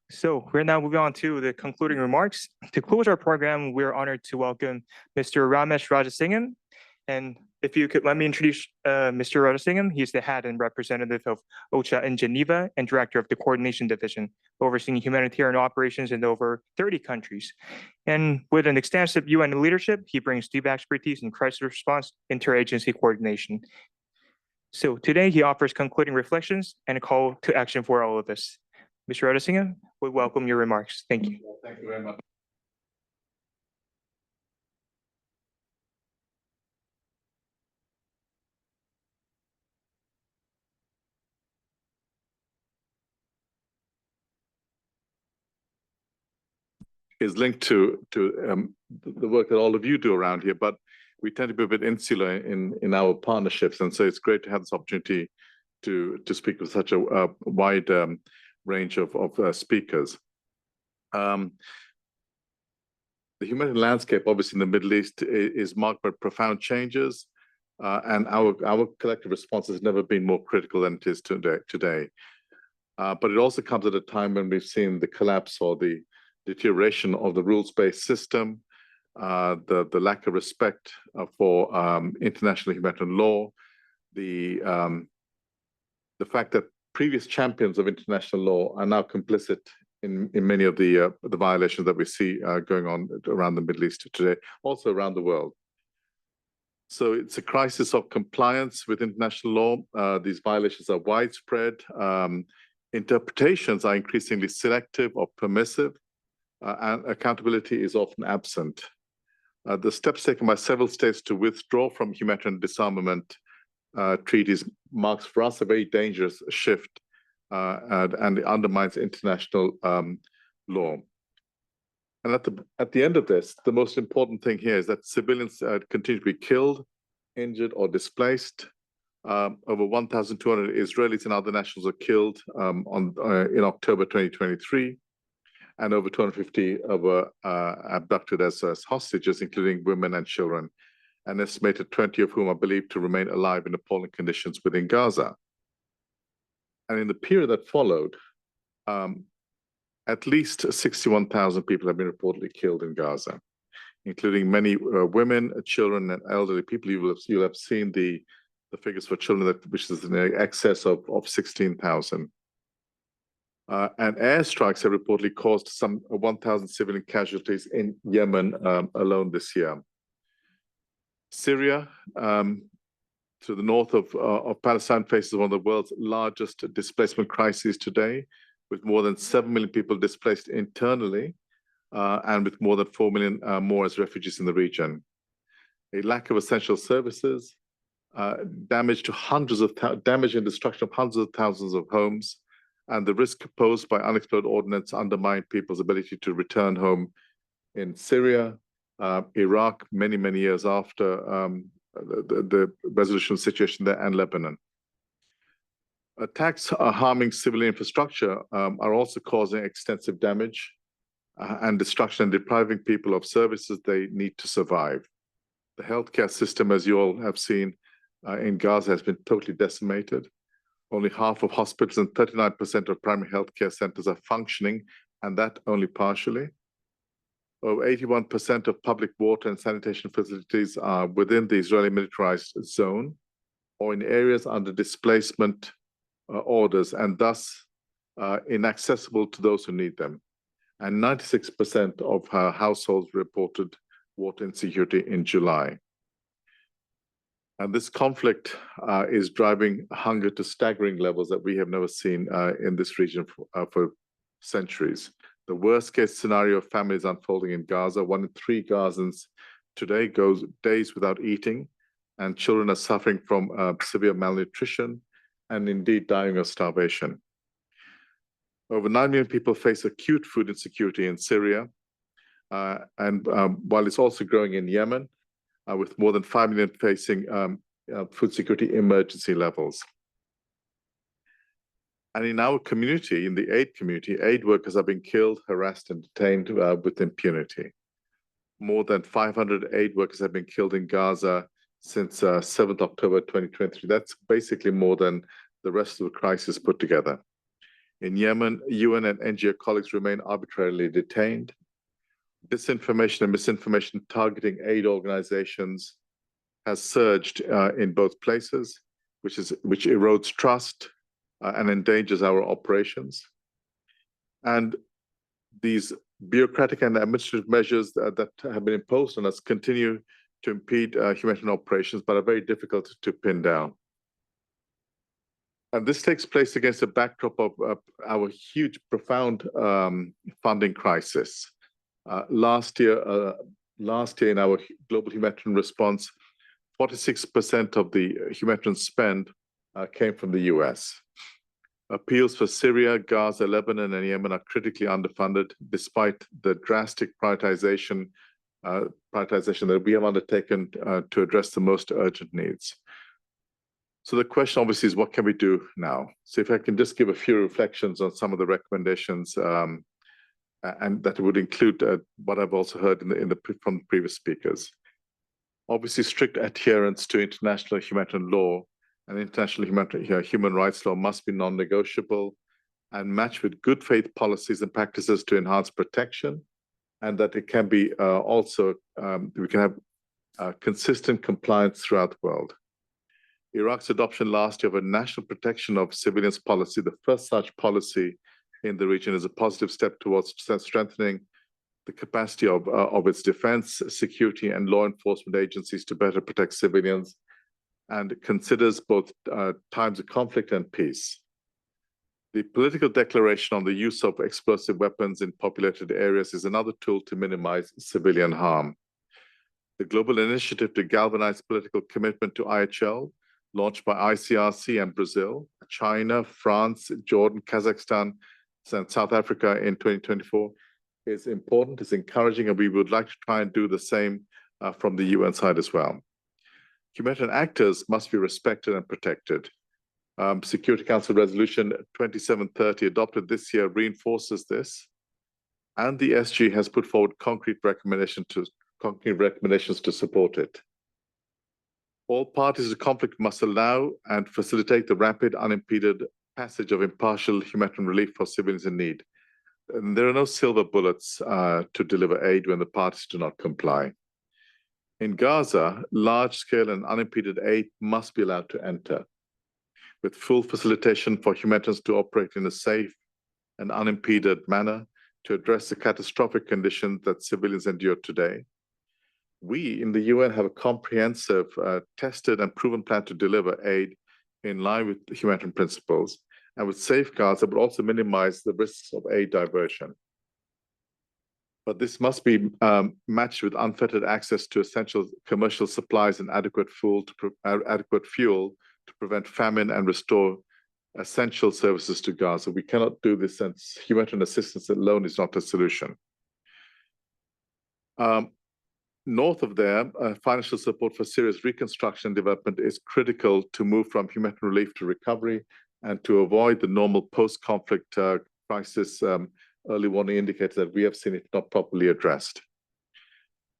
So we're now moving on to the concluding remarks. To close our program, we're honored to welcome Mr. Ramesh Rajasingham. And if you could let me introduce Mr. Rajasingham, he's the head and representative of OCHA in Geneva and director of the coordination division, overseeing humanitarian operations in over 30 countries. And with an extensive UN leadership, he brings deep expertise in crisis response, interagency coordination. So today he offers concluding reflections and a call to action for all of us. Mr. Rajasingham, we welcome your remarks. Thank you. Thank you very much. Is linked to the work that all of you do around here, but we tend to be a bit insular in our partnerships, and so it's great to have this opportunity to speak with such a wide range of speakers. The humanitarian landscape, obviously, in the Middle East is marked by profound changes, and our collective response has never been more critical than it is today. But it also comes at a time when we've seen the collapse or the deterioration of the rules-based system, the lack of respect for international humanitarian law, the fact that previous champions of international law are now complicit in many of the violations that we see going on around the Middle East today, also around the world. So it's a crisis of compliance with international law. These violations are widespread. Interpretations are increasingly selective or permissive, and accountability is often absent. The steps taken by several states to withdraw from humanitarian disarmament treaties marks for us a very dangerous shift, and it undermines international law. And at the end of this, the most important thing here is that civilians continue to be killed, injured, or displaced. Over 1,200 Israelis and other nationals are killed in October 2023, and over 250 were abducted as hostages, including women and children. An estimated 20 of whom are believed to remain alive in appalling conditions within Gaza. And in the period that followed, at least 61,000 people have been reportedly killed in Gaza, including many women, children, and elderly people. You'll have seen the figures for children, which is in excess of 16,000. And airstrikes have reportedly caused some 1,000 civilian casualties in Yemen alone this year. Syria, to the north of Palestine, faces one of the world's largest displacement crises today, with more than 7 million people displaced internally, and with more than 4 million more as refugees in the region. A lack of essential services, damage and destruction of hundreds of thousands of homes, and the risk posed by unexploded ordnance undermine people's ability to return home in Syria, Iraq, many years after the resolution of the situation there, and Lebanon. Attacks harming civilian infrastructure are also causing extensive damage and destruction, and depriving people of services they need to survive. The healthcare system, as you all have seen in Gaza, has been totally decimated. Only half of hospitals and 39% of primary healthcare centers are functioning, and that only partially. Over 81% of public water and sanitation facilities are within the Israeli militarized zone or in areas under displacement orders, and thus inaccessible to those who need them. And 96% of households reported water insecurity in July. And this conflict is driving hunger to staggering levels that we have never seen in this region for centuries. The worst case scenario of families unfolding in Gaza. 1 in 3 Gazans today goes days without eating, and children are suffering from severe malnutrition and indeed dying of starvation. Over 9 million people face acute food insecurity in Syria, and while it's also growing in Yemen, with more than 5 million facing food security emergency levels. And in our community, in the aid community, aid workers are being killed, harassed, and detained with impunity. More than 500 aid workers have been killed in Gaza since 7th October 2023. That's basically more than the rest of the crisis put together. In Yemen, UN and NGO colleagues remain arbitrarily detained. Disinformation and misinformation targeting aid organizations has surged in both places, which erodes trust and endangers our operations. And these bureaucratic and administrative measures that have been imposed on us continue to impede humanitarian operations, but are very difficult to pin down. And this takes place against a backdrop of our huge, profound funding crisis. Last year in our global humanitarian response, 46% of the humanitarian spend came from the US. Appeals for Syria, Gaza, Lebanon, and Yemen are critically underfunded, despite the drastic prioritization that we have undertaken to address the most urgent needs. So the question obviously is, what can we do now? So if I can just give a few reflections on some of the recommendations, and that would include what I've also heard from the previous speakers. Obviously, strict adherence to international humanitarian law and international human rights law must be non-negotiable and matched with good faith policies and practices to enhance protection, and that it can be we can have consistent compliance throughout the world. Iraq's adoption last year of a national protection of civilians policy, the first such policy in the region, is a positive step towards strengthening the capacity of its defense, security, and law enforcement agencies to better protect civilians, and considers both times of conflict and peace. The political declaration on the use of explosive weapons in populated areas is another tool to minimize civilian harm. The global initiative to galvanize political commitment to IHL, launched by ICRC and Brazil, China, France, Jordan, Kazakhstan, and South Africa in 2024, is important, is encouraging, and we would like to try and do the same from the UN side as well. Humanitarian actors must be respected and protected. Security Council Resolution 2730 adopted this year reinforces this, and the SG has put forward concrete recommendations to support it. All parties to conflict must allow and facilitate the rapid, unimpeded passage of impartial humanitarian relief for civilians in need. And there are no silver bullets to deliver aid when the parties do not comply. In Gaza, large-scale and unimpeded aid must be allowed to enter, with full facilitation for humanitarians to operate in a safe and unimpeded manner to address the catastrophic conditions that civilians endure today. We in the UN have a comprehensive, tested and proven plan to deliver aid in line with humanitarian principles and with safeguards that would also minimize the risks of aid diversion. But this must be matched with unfettered access to essential commercial supplies and adequate fuel to prevent famine and restore essential services to Gaza. We cannot do this, since humanitarian assistance alone is not a solution. North of there, financial support for Syria's reconstruction and development is critical to move from humanitarian relief to recovery and to avoid the normal post-conflict crisis early warning indicators that we have seen if not properly addressed.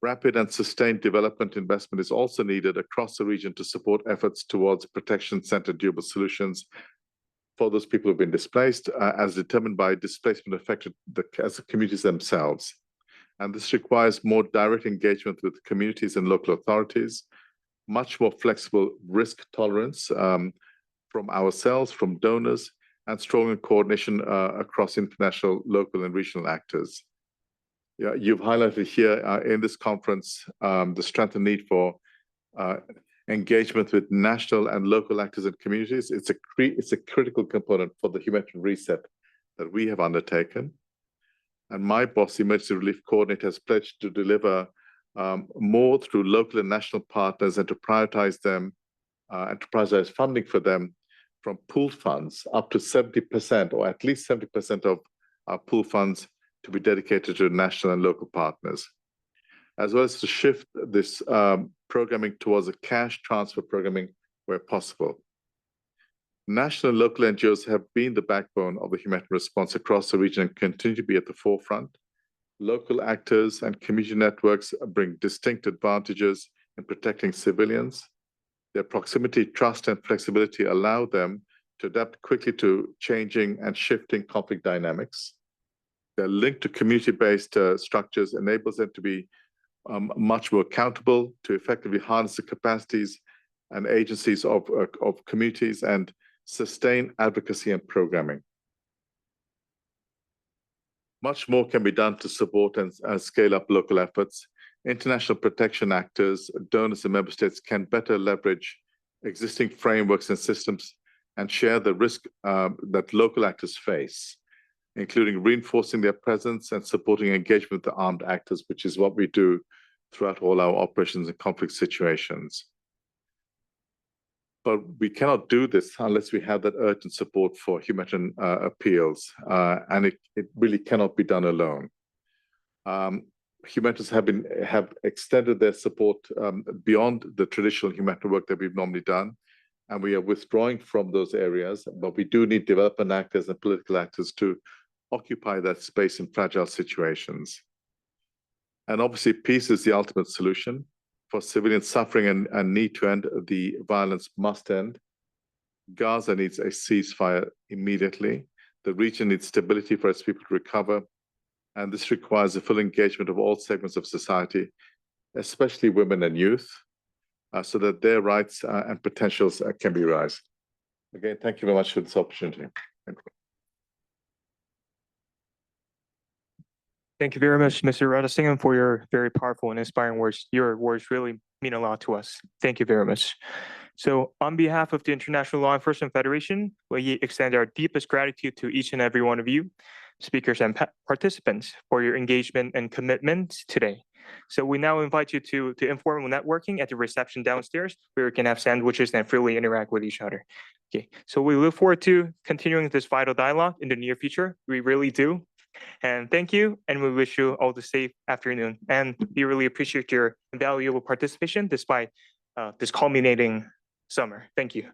Rapid and sustained development investment is also needed across the region to support efforts towards protection-centered durable solutions for those people who've been displaced, as determined by displacement affected as the communities themselves. And this requires more direct engagement with communities and local authorities, much more flexible risk tolerance from ourselves, from donors, and stronger coordination across international, local, and regional actors. Yeah, you've highlighted here in this conference the strength and need for engagement with national and local actors and communities. It's a critical component for the humanitarian reset that we have undertaken. And my boss, the Emergency Relief Coordinator, has pledged to deliver more through local and national partners and to prioritize them and to prioritize funding for them from pooled funds up to 70%, or at least 70% of our pool funds to be dedicated to national and local partners, as well as to shift this programming towards a cash transfer programming where possible. National and local NGOs have been the backbone of the humanitarian response across the region and continue to be at the forefront. Local actors and community networks bring distinct advantages in protecting civilians. Their proximity, trust, and flexibility allow them to adapt quickly to changing and shifting conflict dynamics. Their link to community-based structures enables them to be much more accountable, to effectively harness the capacities and agencies of communities and sustain advocacy and programming. Much more can be done to support and scale up local efforts. International protection actors, donors, and member states can better leverage existing frameworks and systems and share the risk that local actors face, including reinforcing their presence and supporting engagement with the armed actors, which is what we do throughout all our operations in conflict situations. But we cannot do this unless we have that urgent support for humanitarian appeals, and it really cannot be done alone. Humanitarians have extended their support beyond the traditional humanitarian work that we've normally done, and we are withdrawing from those areas, but we do need development actors and political actors to occupy that space in fragile situations. And obviously, peace is the ultimate solution. For civilian suffering and need to end, the violence must end. Gaza needs a ceasefire immediately. The region needs stability for its people to recover. And this requires the full engagement of all segments of society, especially women and youth, so that their rights and potentials can be realized. Again, thank you very much for this opportunity. Thank you. Thank you very much, Mr. Rajasingham, for your very powerful and inspiring words. Your words really mean a lot to us. Thank you very much. So on behalf of the International Law Enforcement Federation, we extend our deepest gratitude to each and every one of you, speakers and participants, for your engagement and commitment today. So we now invite you to informal networking at the reception downstairs, where you can have sandwiches and freely interact with each other. Okay, so we look forward to continuing this vital dialogue in the near future. We really do. And thank you, and we wish you all the safe afternoon. And we really appreciate your valuable participation despite this culminating summer. Thank you.